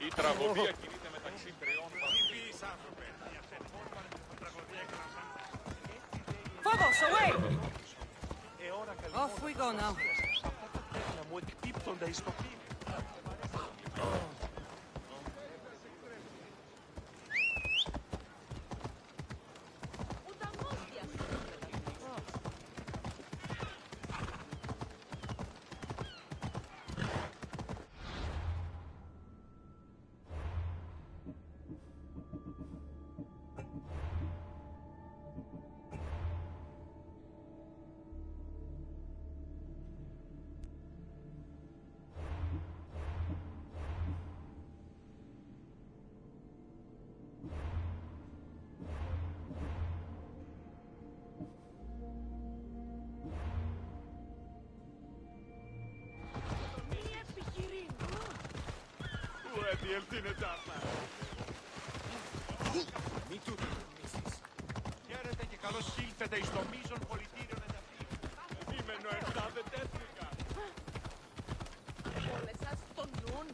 Η τραγωδία κινείται μεταξύ τριών Phobos, away! Off we go now. Μη του μισείς. Χαίρετε και καλώς ήλθετε εις το μείζον πολιτήριο εδαφείο. Είμαι νοερτά, δεν τέθηκα. Όλες σας το νουν.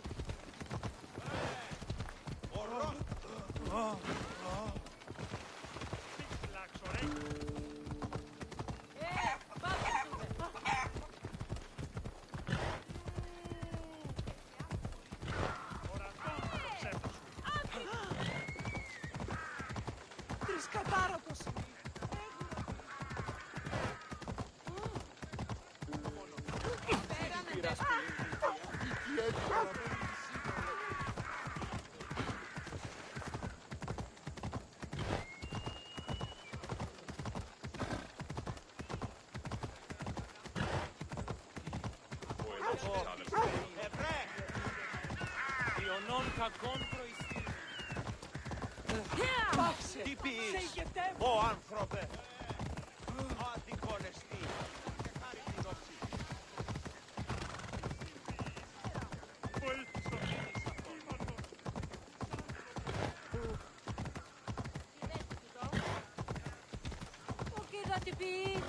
Τρισκατάρωτος. Ιωνών κακών προϊστήρων. Τι πεις, ω άνθρωπε. Αντικόνεστη. Και χάρη την όψη. Όχι θα την πει.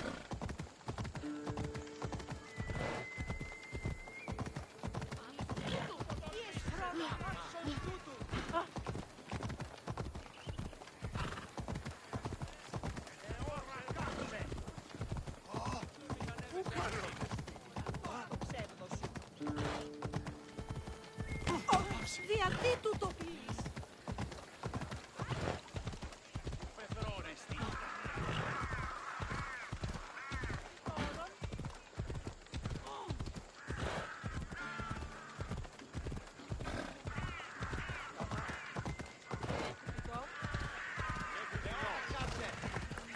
Γιατί του το πεις.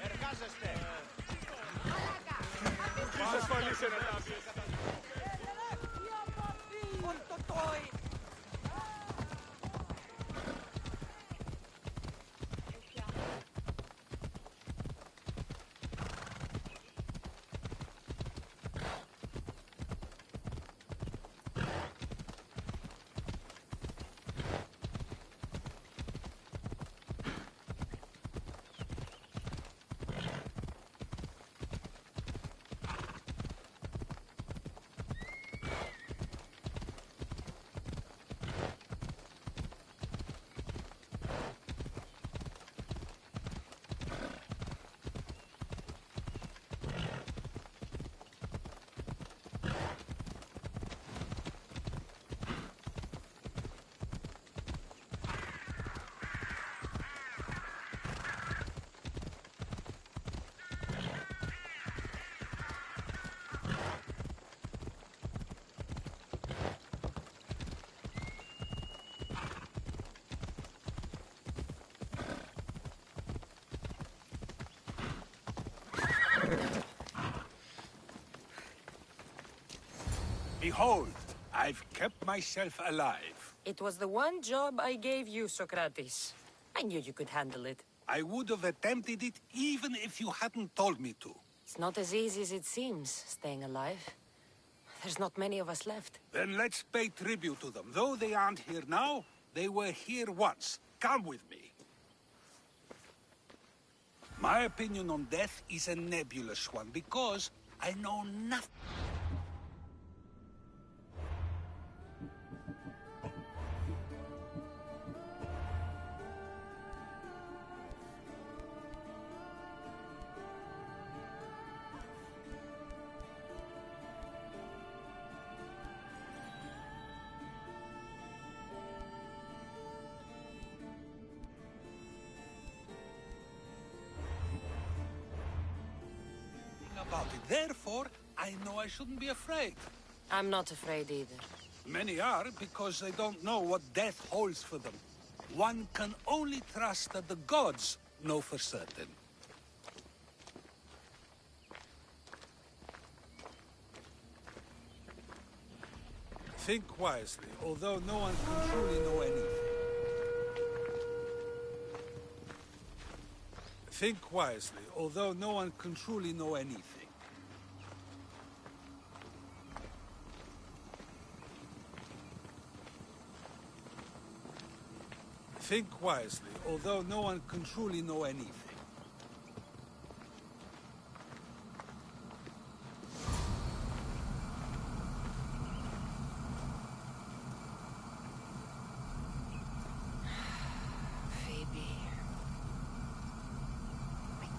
Εργάζεστε. Είσαι ασφαλής σε νετάβιες. Behold, I've kept myself alive. It was the one job I gave you, Socrates. I knew you could handle it. I would have attempted it even if you hadn't told me to. It's not as easy as it seems, staying alive. There's not many of us left. Then let's pay tribute to them. Though they aren't here now, they were here once. Come with me. My opinion on death is a nebulous one, because I know nothing. about it. Therefore, I know I shouldn't be afraid. I'm not afraid either. Many are because they don't know what death holds for them. One can only trust that the gods know for certain. Think wisely, although no one can truly know anything. Think wisely, although no one can truly know anything. Think wisely, although no one can truly know anything.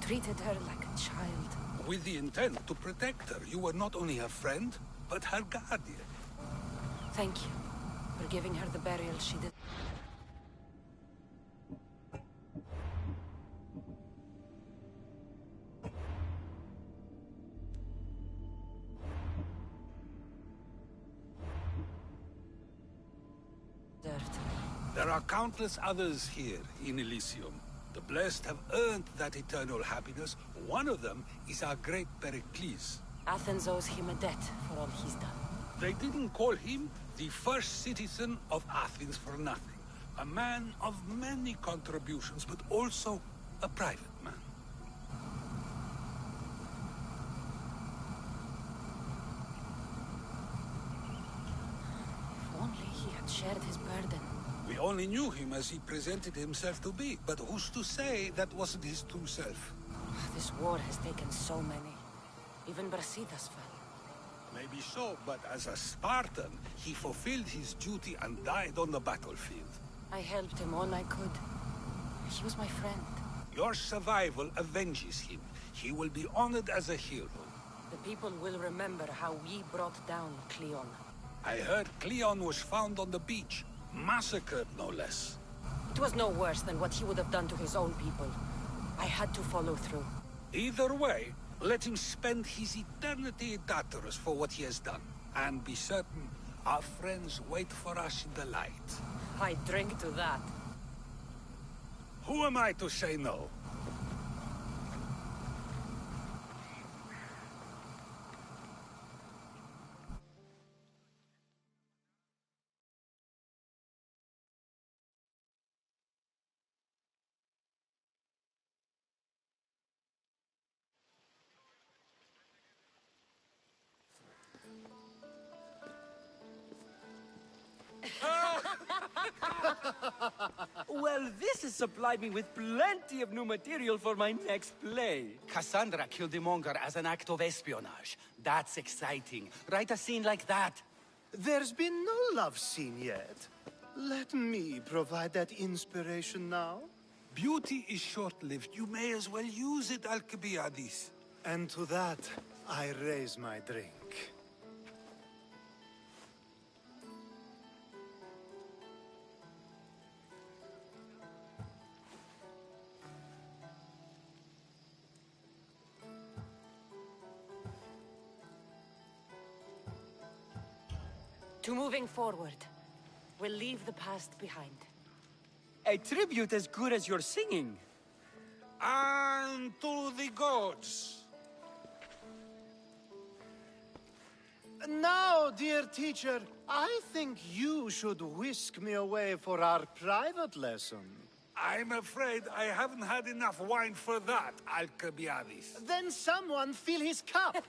Treated her like a child. With the intent to protect her, you were not only her friend, but her guardian. Thank you for giving her the burial she did. There are countless others here in Elysium. The blessed have earned that eternal happiness. One of them is our great Pericles. Athens owes him a debt for all he's done. They didn't call him the first citizen of Athens for nothing. A man of many contributions, but also a private man. If only he had shared his burden. We only knew him as he presented himself to be, but who's to say that wasn't his true self? This war has taken so many. Even Brasidas fell. Maybe so, but as a Spartan, he fulfilled his duty and died on the battlefield. I helped him all I could. He was my friend. Your survival avenges him. He will be honored as a hero. The people will remember how we brought down Cleon. I heard Cleon was found on the beach. Massacred, no less. It was no worse than what he would have done to his own people. I had to follow through. Either way, let him spend his eternity in Tartarus for what he has done. And be certain, our friends wait for us in the light. I drink to that. Who am I to say no? Well, this has supplied me with plenty of new material for my next play. Cassandra killed the monger as an act of espionage. That's exciting. Write a scene like that. There's been no love scene yet. Let me provide that inspiration now. Beauty is short-lived. You may as well use it, Alcibiades. And to that, I raise my drink. To moving forward. We'll leave the past behind. A tribute as good as your singing. And to the gods. Now, dear teacher, I think you should whisk me away for our private lesson. I'm afraid I haven't had enough wine for that, Alcibiades. Then someone fill his cup.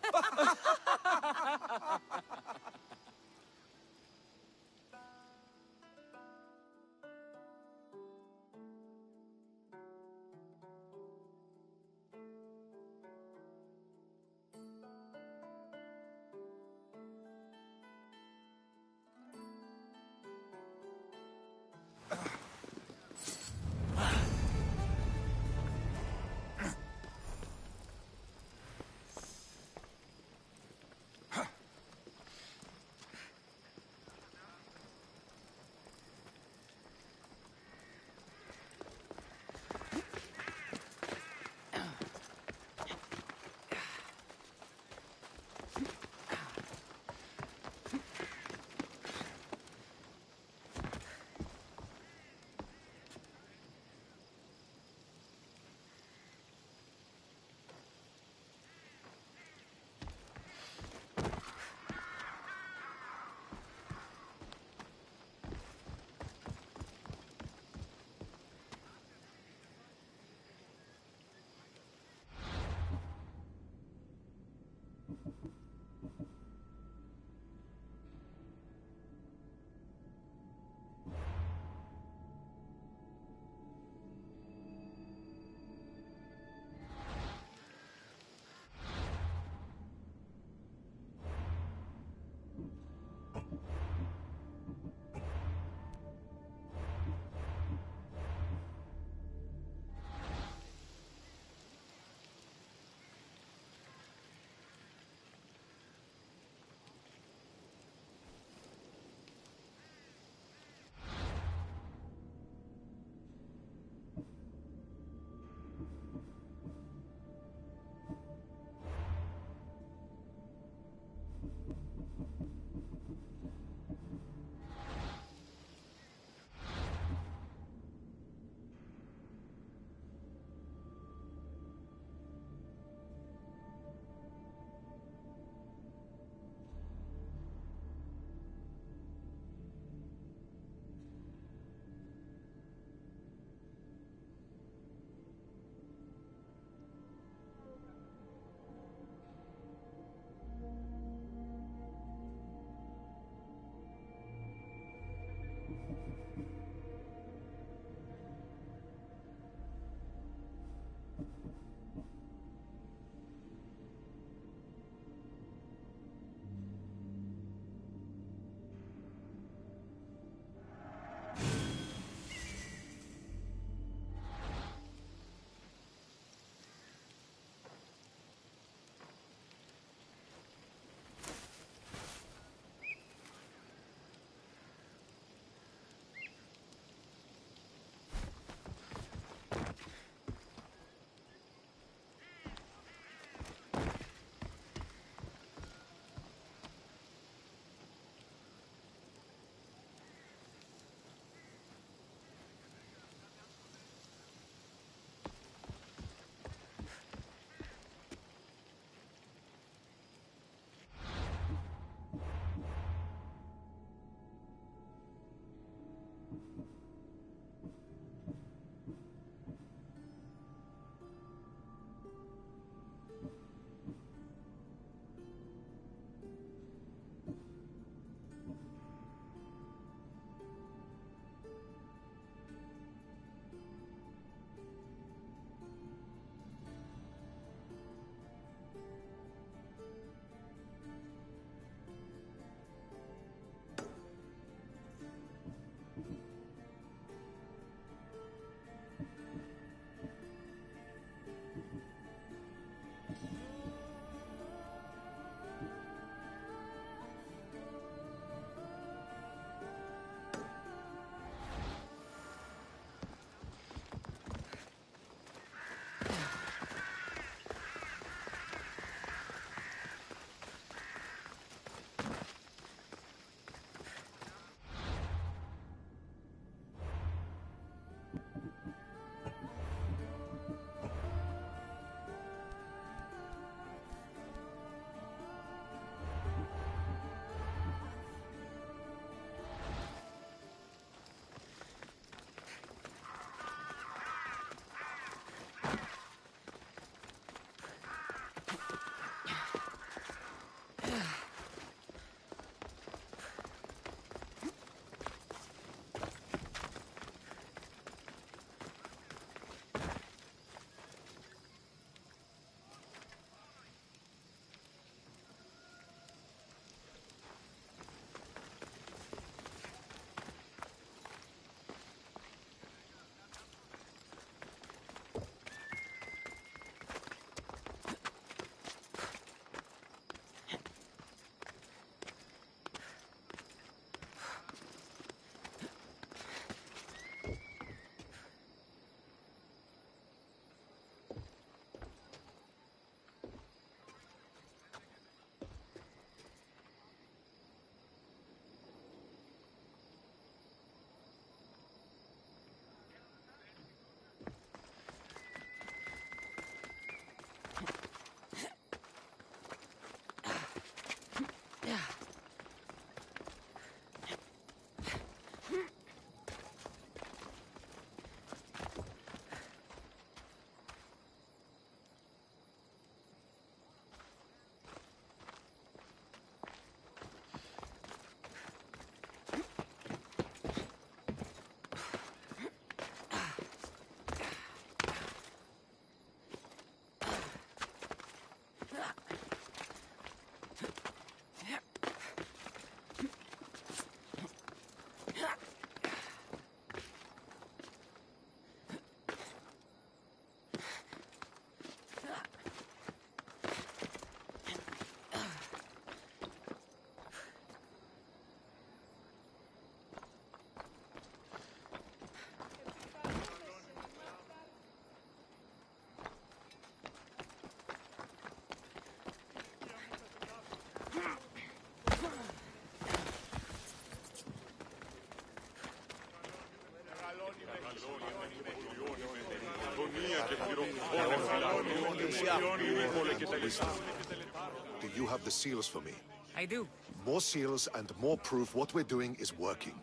Do you have the seals for me? I do. More seals and more proof what we're doing is working.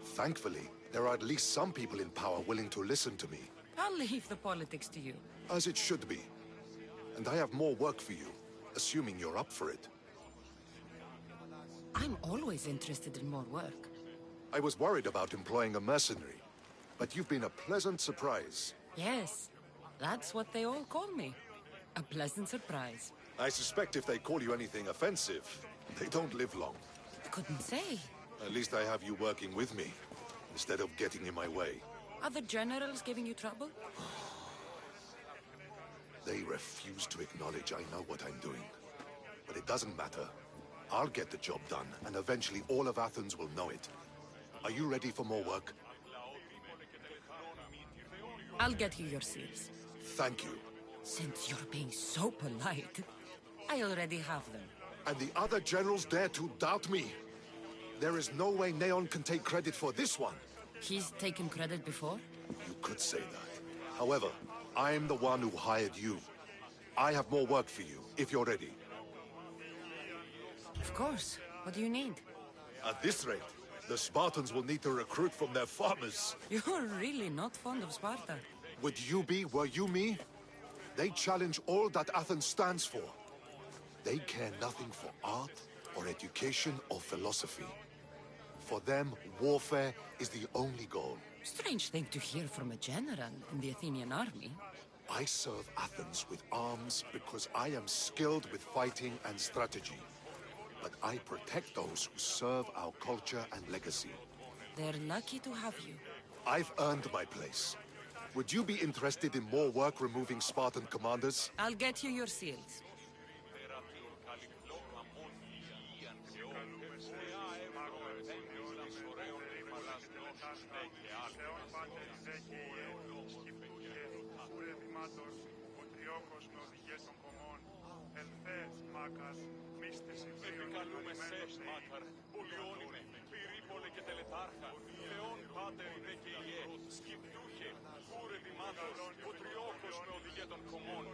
Thankfully, there are at least some people in power willing to listen to me. I'll leave the politics to you. As it should be. And I have more work for you, assuming you're up for it. I'm always interested in more work. I was worried about employing a mercenary, but you've been a pleasant surprise. Yes, that's what they all call me. A pleasant surprise. I suspect if they call you anything offensive, they don't live long. Couldn't say. At least I have you working with me, instead of getting in my way. Are the generals giving you trouble? They refuse to acknowledge I know what I'm doing. But it doesn't matter. I'll get the job done, and eventually all of Athens will know it. Are you ready for more work? I'll get you your seals. Thank you. Since you're being so polite, I already have them. And the other generals dare to doubt me. There is no way Neon can take credit for this one. He's taken credit before? You could say that. However, I'm the one who hired you. I have more work for you, if you're ready. Of course. What do you need? At this rate, The Spartans will need to recruit from their farmers. You're really not fond of Sparta. Would you be, were you me? They challenge all that Athens stands for. They care nothing for art, or education, or philosophy. For them, warfare is the only goal. Strange thing to hear from a general in the Athenian army. I serve Athens with arms because I am skilled with fighting and strategy. But I protect those who serve our culture and legacy. They're lucky to have you. I've earned my place. Would you be interested in more work removing Spartan commanders? I'll get you your seals. Επικαλούμε σε, Μάκαρ, Πολιόνιμε, Πυρήπολε και Τελετάρχα, Θεόν Πάτερ δε και Ιε, Σκυπτούχε, Κούρε Δημάτος, Ποτριόκος με οδηγέ των κομμών,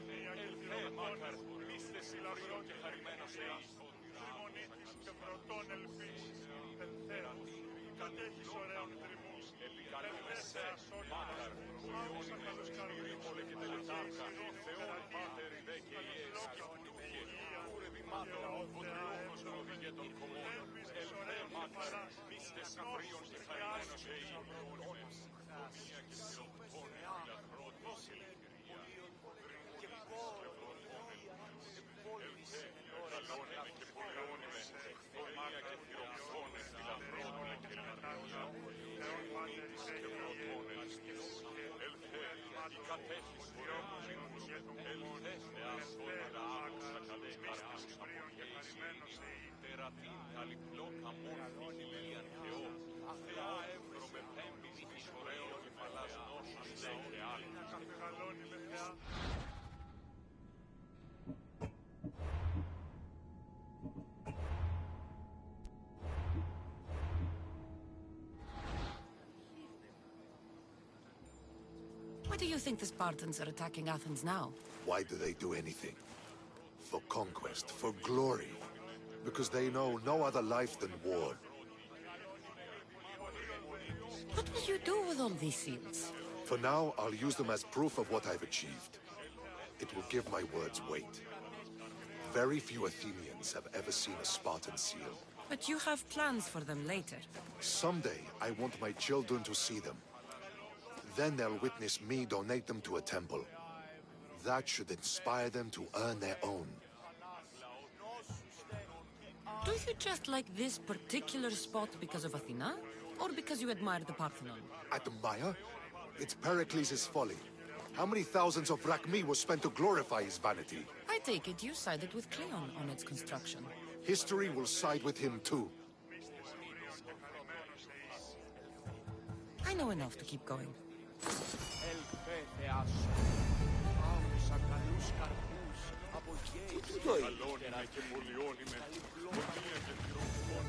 Ελθέ, Μάκαρ, μίστε συλλαβριών και χαρημένος Θεής. Τριμονίτης και πρωτών ελπίς, ελθέος, κατέχεις ωραίων τριμμούς, Επικαλούμε σε, Μάκαρ, Πολιόνιμε, Πυρήπολε και Τελετάρχα, Θεόν Πάτερ δε και Ιε, Σκυπτούχε, Κούρε Δημάτος, Ποτριόκος με οδηγέ των κομμών, Ελθέ, Μάκαρ, μίστε συλλαβριών και χαρημένος Θεής. Why do you think the Spartans are attacking Athens now? Why do they do anything? For conquest, for glory. Because they know no other life than war. What will you do with all these seals? For now, I'll use them as proof of what I've achieved. It will give my words weight. Very few Athenians have ever seen a Spartan seal. But you have plans for them later. Someday, I want my children to see them. Then they'll witness me donate them to a temple. That should inspire them to earn their own. Do you just like this particular spot because of Athena? Or because you admire the Parthenon? Admire? It's Pericles' folly. How many thousands of drachmae were spent to glorify his vanity? I take it you sided with Cleon on its construction. History will side with him too. I know enough to keep going. ελθέ Θεάς σου, άμυσα καλούς καρπούς, από γέης και Καλώνιμε και πολιώνιμε, πονία και θυροφών.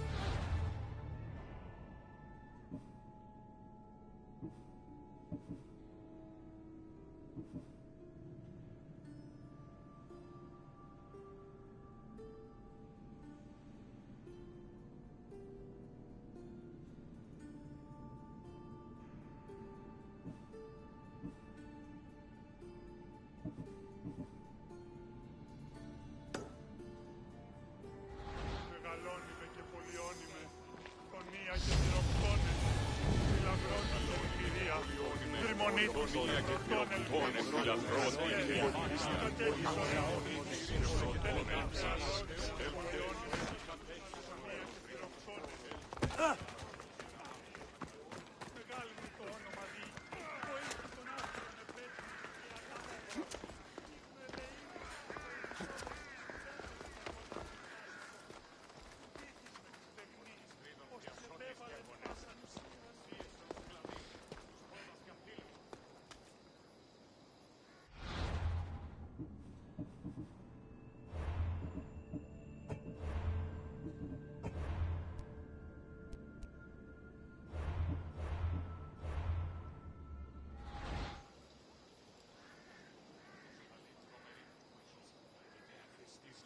μεγαλώνιμε και πολιώνιμε, πονία και θυροφώνες, φυλαγρώνει και εμπειρία, τριμονίτους και πρωτών ελπίς, κατέχεις ωραίων τριμμούς, τελετάρχας, πολιώνιμε, πονία και θυροφώνες. Μεγάλη μου το όνομα δι, βοήθη τον άστρον επέτειο,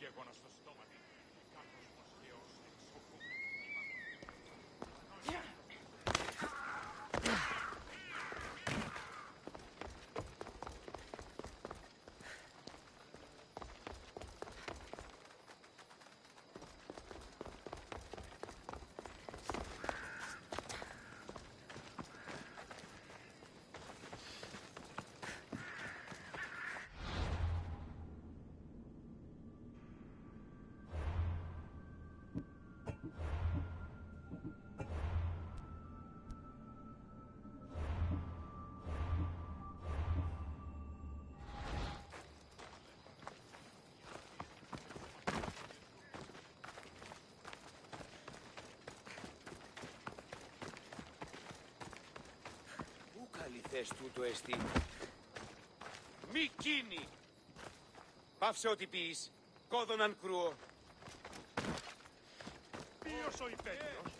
Γέγονα στο στόμα. Κάποιος μοσχέος εξοχού. θες τούτο εστί. Μη κίνη! Πάυσε ό,τι πεις. Κόδωναν κρούω. Ποιος ο υπέτειος?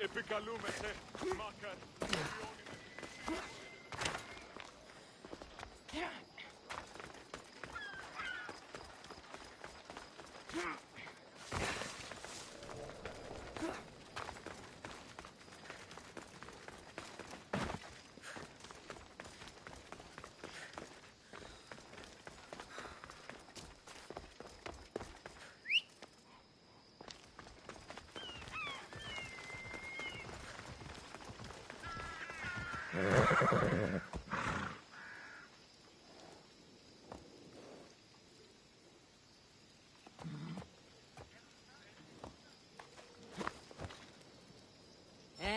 Επικαλούμεσαι, μάκαρ.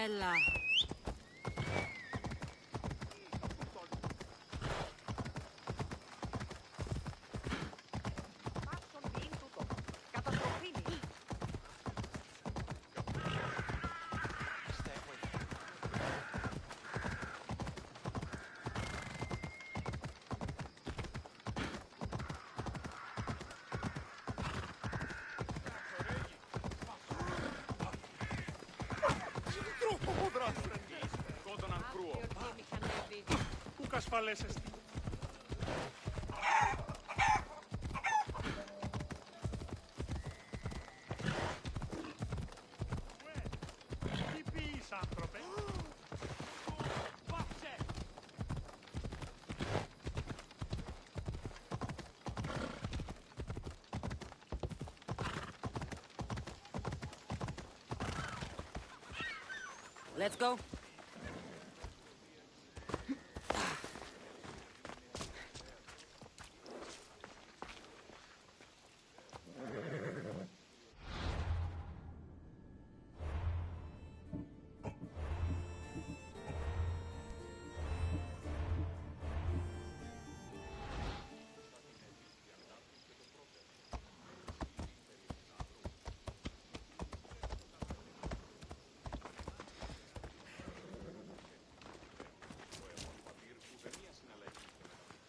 Έλα. Κόδωναν κρούω. Πού ασφαλές εστί. Τι πεις, άνθρωπε? Πάψε! Let's go.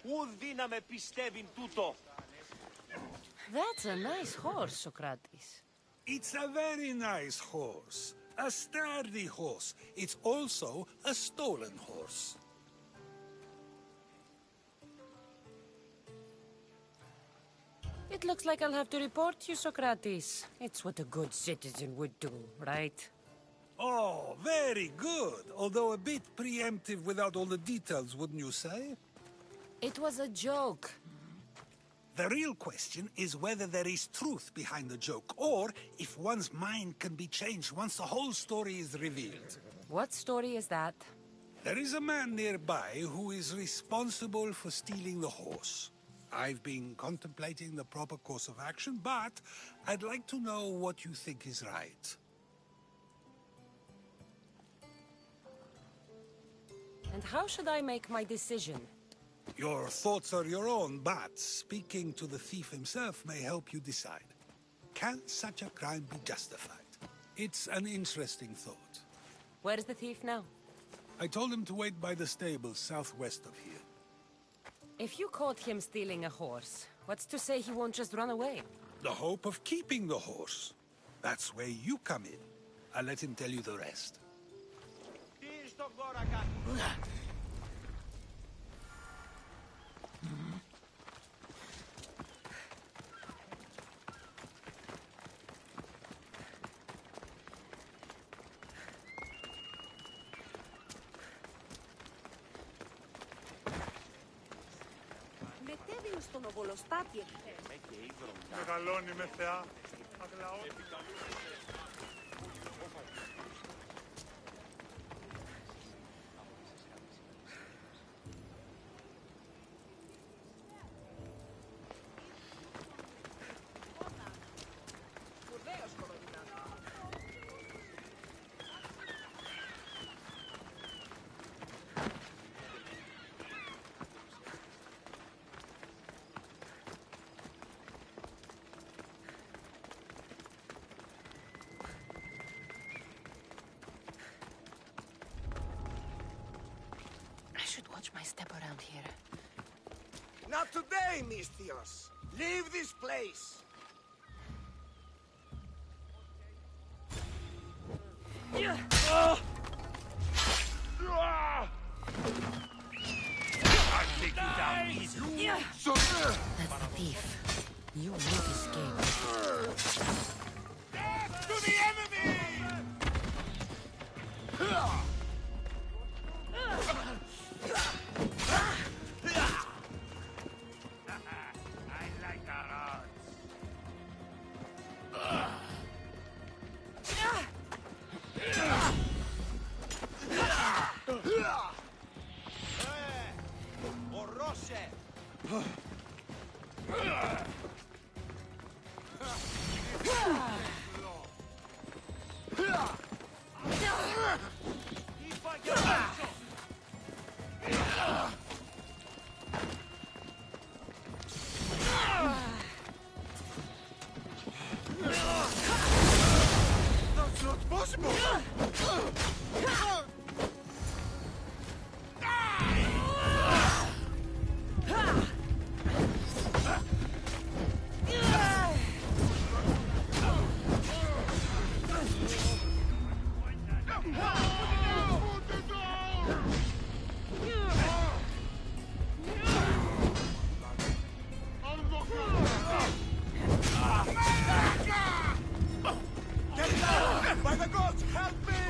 Ου δύναμε πιστεύειν τούτο. That's a nice horse, Socrates. It's a very nice horse. A sturdy horse. It's also a stolen horse. It looks like I'll have to report you, Socrates. It's what a good citizen would do, right? Oh, very good. Although a bit preemptive without all the details, wouldn't you say? It was a joke. The real question is whether there is truth behind the joke, or if one's mind can be changed once the whole story is revealed. What story is that? There is a man nearby who is responsible for stealing the horse. I've been contemplating the proper course of action, but I'd like to know what you think is right. And how should I make my decision? Your thoughts are your own, but speaking to the thief himself may help you decide. Can such a crime be justified? It's an interesting thought. Where is the thief now? I told him to wait by the stables southwest of here. If you caught him stealing a horse, what's to say he won't just run away? The hope of keeping the horse. That's where you come in. I'll let him tell you the rest. Μετέβη στον οβολοστάτη. Μεγαλώνει με θεά. Αγλαώνει. I should watch my step around here. Not today, Mistios. Leave this place. I'll take you down easy. That's the thief. You won't escape. Death to the enemy! I like our odds. That's not possible! By the gods, help me!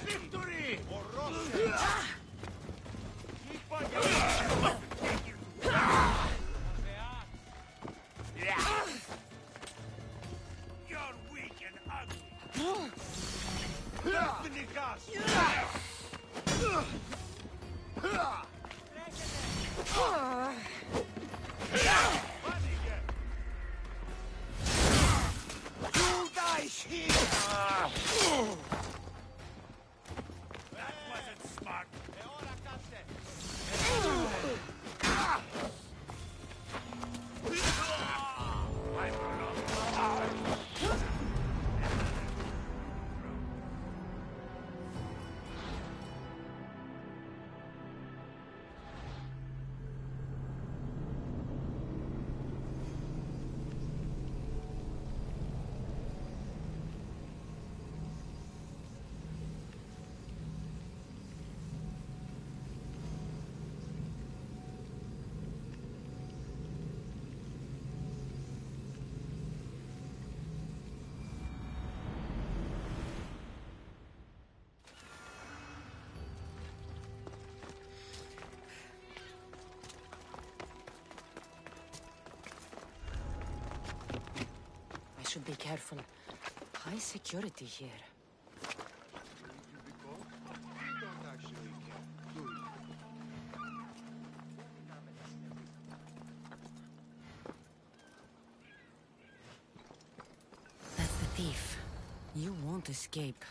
Victory! You're weak and ugly. You guys here! That wasn't smart. I should be careful. High security here. That's the thief. You won't escape.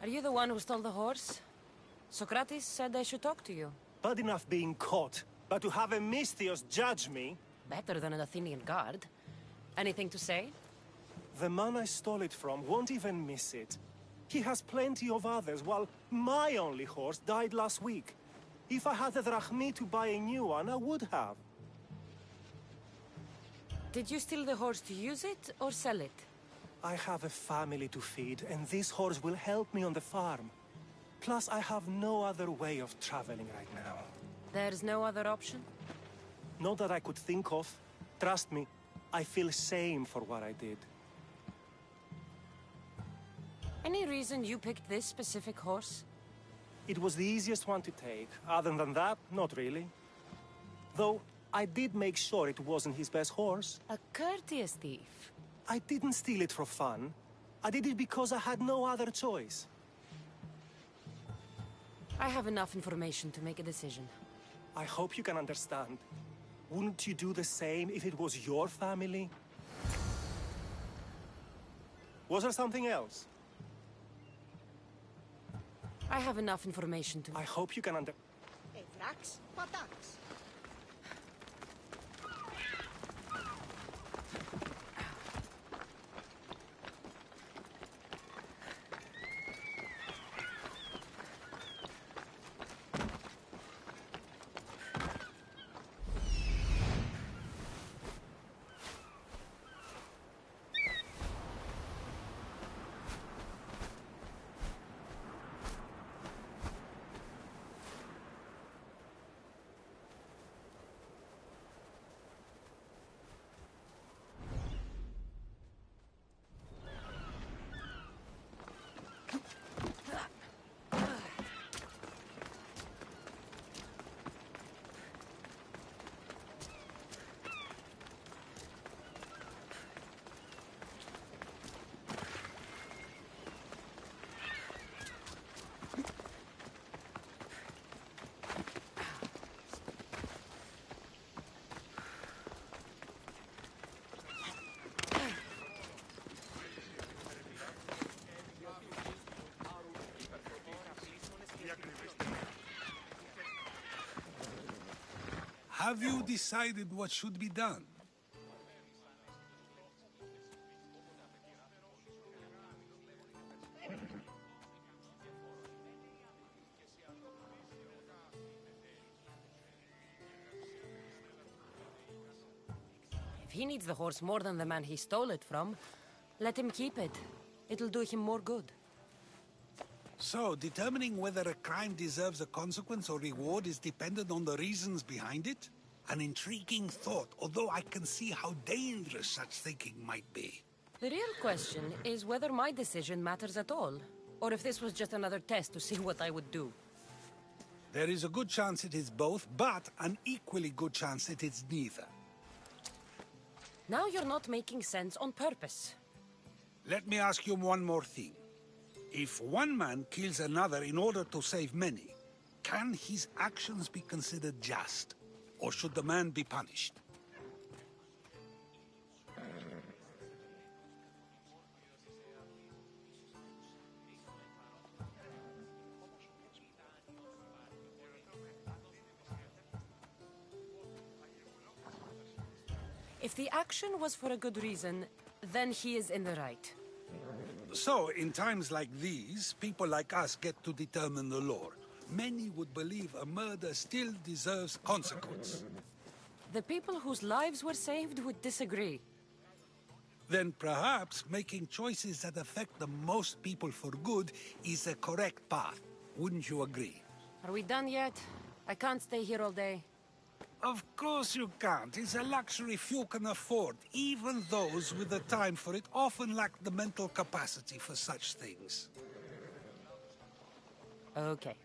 Are you the one who stole the horse? Socrates said I should talk to you. Bad enough being caught, but to have a Misthios judge me? Better than an Athenian guard. Anything to say? The man I stole it from won't even miss it. He has plenty of others, while my only horse died last week. If I had the drachmi to buy a new one, I would have. Did you steal the horse to use it, or sell it? I have a family to feed, and this horse will help me on the farm. Plus, I have no other way of traveling right now. There's no other option? Not that I could think of. Trust me, I feel shame for what I did. Any reason you picked this specific horse? It was the easiest one to take. Other than that, not really. Though, I did make sure it wasn't his best horse. A courteous thief. I didn't steal it for fun. I did it because I had no other choice. I have enough information to make a decision. I hope you can understand. Wouldn't you do the same if it was your family? Was there something else? I have enough information to... I hope you can Ευράξ, πατάξ. Have you decided what should be done? If he needs the horse more than the man he stole it from, let him keep it. It'll do him more good. So, determining whether a crime deserves a consequence or reward is dependent on the reasons behind it? An intriguing thought, although I can see how dangerous such thinking might be. The real question is whether my decision matters at all, or if this was just another test to see what I would do. There is a good chance it is both, but an equally good chance it is neither. Now you're not making sense on purpose. Let me ask you one more thing. If one man kills another in order to save many, can his actions be considered just? Or should the man be punished? If the action was for a good reason, then he is in the right. So, in times like these, people like us get to determine the law. Many would believe a murder still deserves consequence. The people whose lives were saved would disagree. Then perhaps making choices that affect the most people for good is a correct path. Wouldn't you agree? Are we done yet? I can't stay here all day. Of course you can't. It's a luxury few can afford. Even those with the time for it often lack the mental capacity for such things. Okay.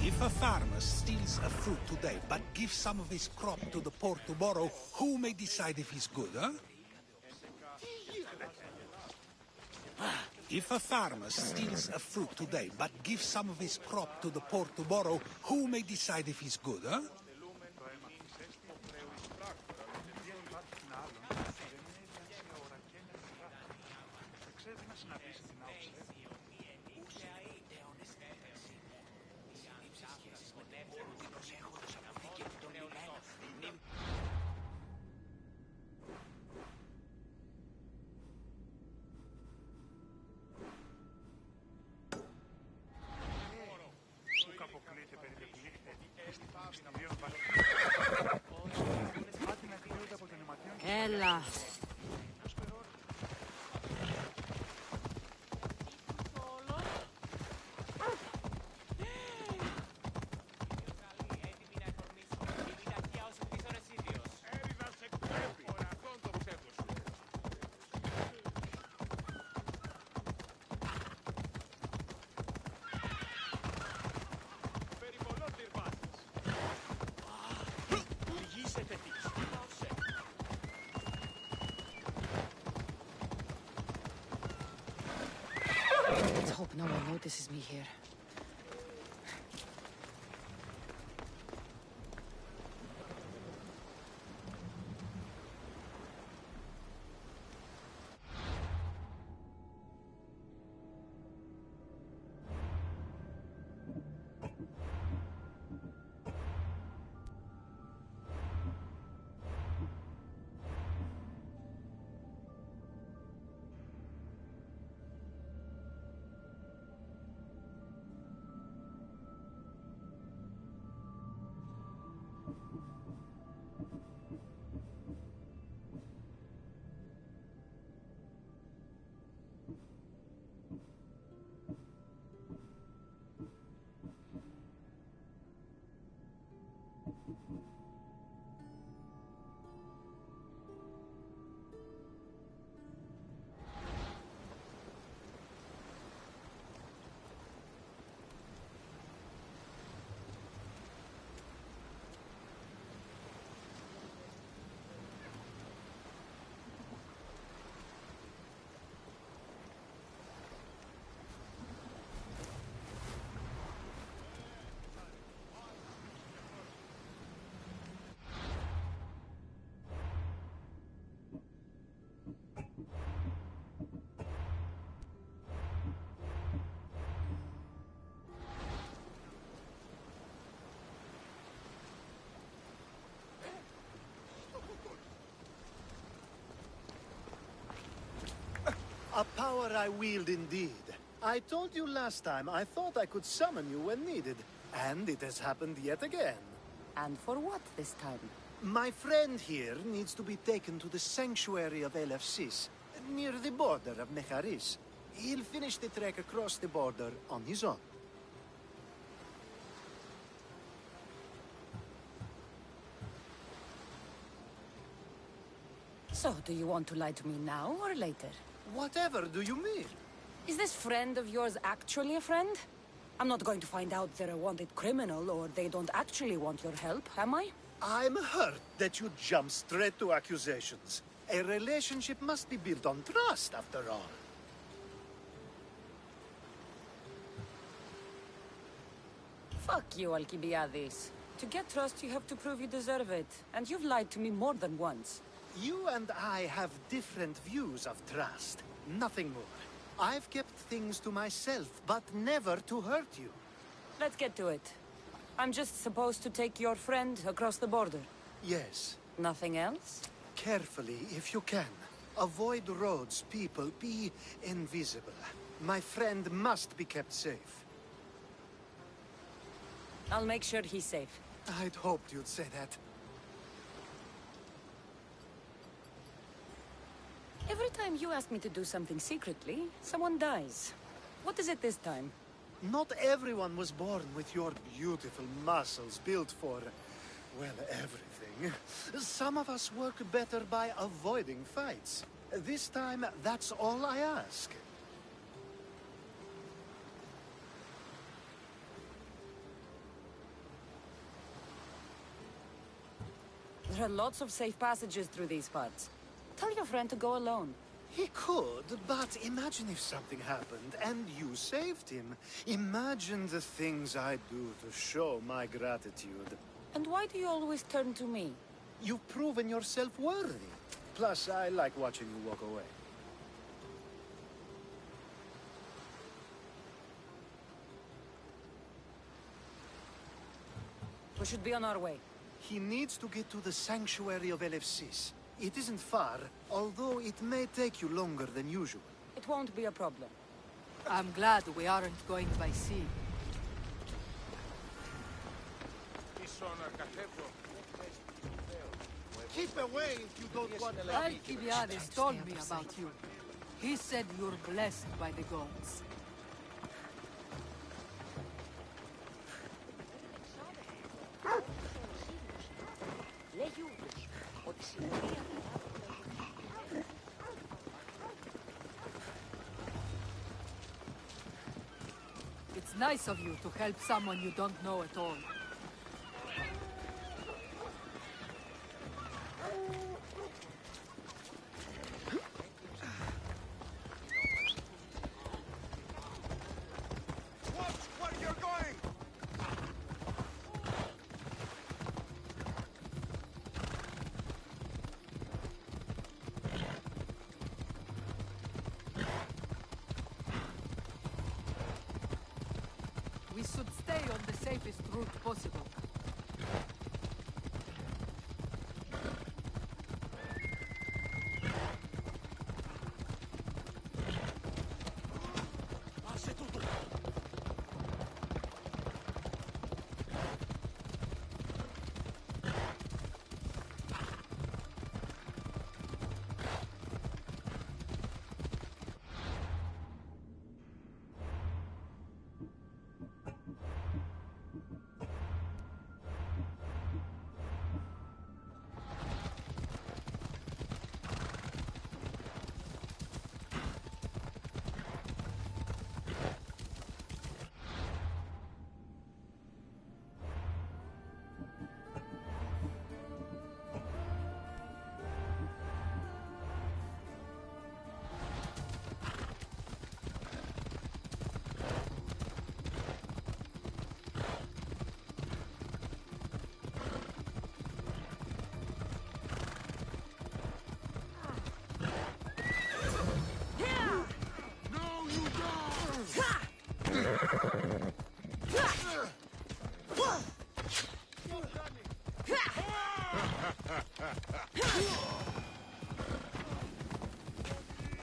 If a farmer steals a fruit today, but gives some of his crop to the poor tomorrow, who may decide if he's good, huh? If a farmer steals a fruit today, but gives some of his crop to the poor tomorrow, who may decide if he's good, huh? Έλα. Let's hope no one notices me here. A power I wield indeed. I told you last time I thought I could summon you when needed, and it has happened yet again. And for what this time? My friend here needs to be taken to the sanctuary of Elefsis, near the border of Mecharis. He'll finish the trek across the border on his own. So, do you want to lie to me now or later? Whatever do you mean? Is this friend of yours actually a friend? I'm not going to find out they're a wanted criminal or they don't actually want your help, am I? I'm hurt that you jump straight to accusations. A relationship must be built on trust, after all. Fuck you, Alcibiades. To get trust, you have to prove you deserve it. And you've lied to me more than once. You and I have different views of trust. Nothing more. I've kept things to myself, but never to hurt you. Let's get to it. I'm just supposed to take your friend across the border. Yes. Nothing else? Carefully, if you can. Avoid roads, people, be invisible. My friend must be kept safe. I'll make sure he's safe. I'd hoped you'd say that. Every time you ask me to do something secretly, someone dies. What is it this time? Not everyone was born with your beautiful muscles built for, well, everything. Some of us work better by avoiding fights. This time, that's all I ask. There are lots of safe passages through these parts. Tell your friend to go alone. He could, but imagine if something happened and you saved him. Imagine the things I'd do to show my gratitude. And why do you always turn to me? You've proven yourself worthy. Plus, I like watching you walk away. We should be on our way. He needs to get to the sanctuary of Elefsis. It isn't far, although it may take you longer than usual. It won't be a problem. I'm glad we aren't going by sea. Keep away if you don't want to. Alcibiades told me about you. He said you're blessed by the gods. It's nice of you to help someone you don't know at all. Watch where you're going! We should stay on the safest route possible.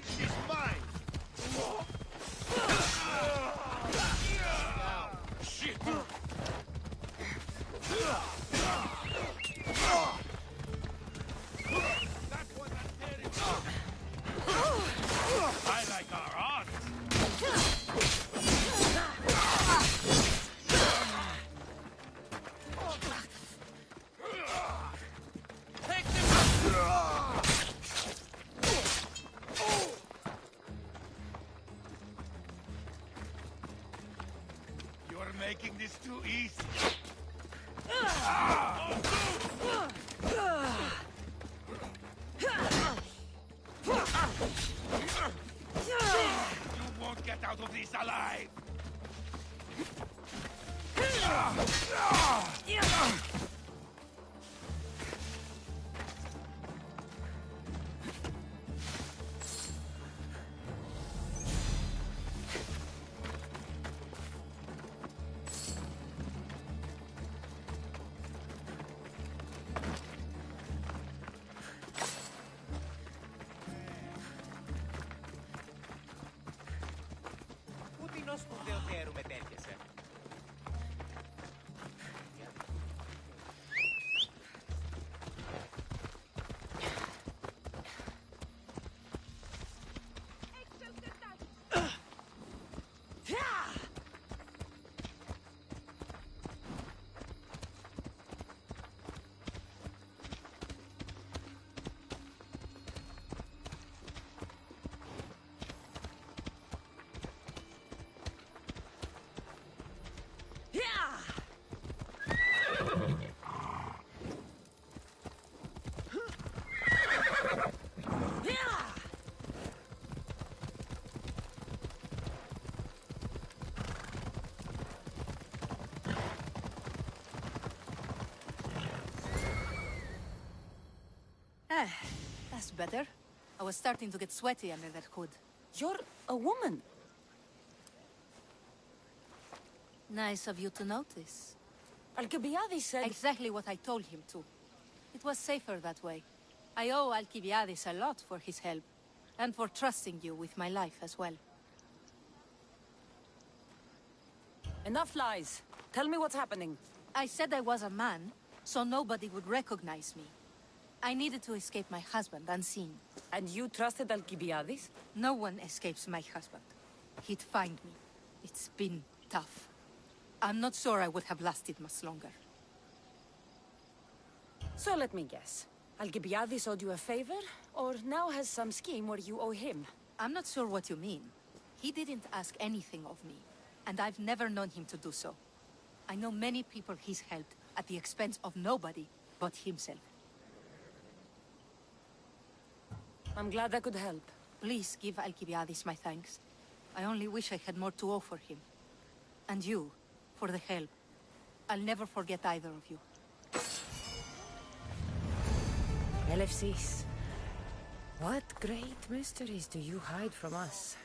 She's mine! Shit! That was a terrible... I like our odds. You're making this too easy. You won't get out of this alive. Πού την ως που δεοτέρουμε τέτοιεσαι. That's better. I was starting to get sweaty under that hood. You're a woman. Nice of you to notice. Alcibiades said... Exactly what I told him to. It was safer that way. I owe Alcibiades a lot for his help, and for trusting you with my life as well. Enough lies. Tell me what's happening. I said I was a man, so nobody would recognize me. I needed to escape my husband unseen. And you trusted Alcibiades? No one escapes my husband. He'd find me. It's been tough. I'm not sure I would have lasted much longer. So let me guess. Alcibiades owed you a favor, or now has some scheme where you owe him? I'm not sure what you mean. He didn't ask anything of me, and I've never known him to do so. I know many people he's helped at the expense of nobody but himself. I'm glad I could help. Please give Alcibiades my thanks. I only wish I had more to offer him. And you, for the help. I'll never forget either of you. LFCs. What great mysteries do you hide from us?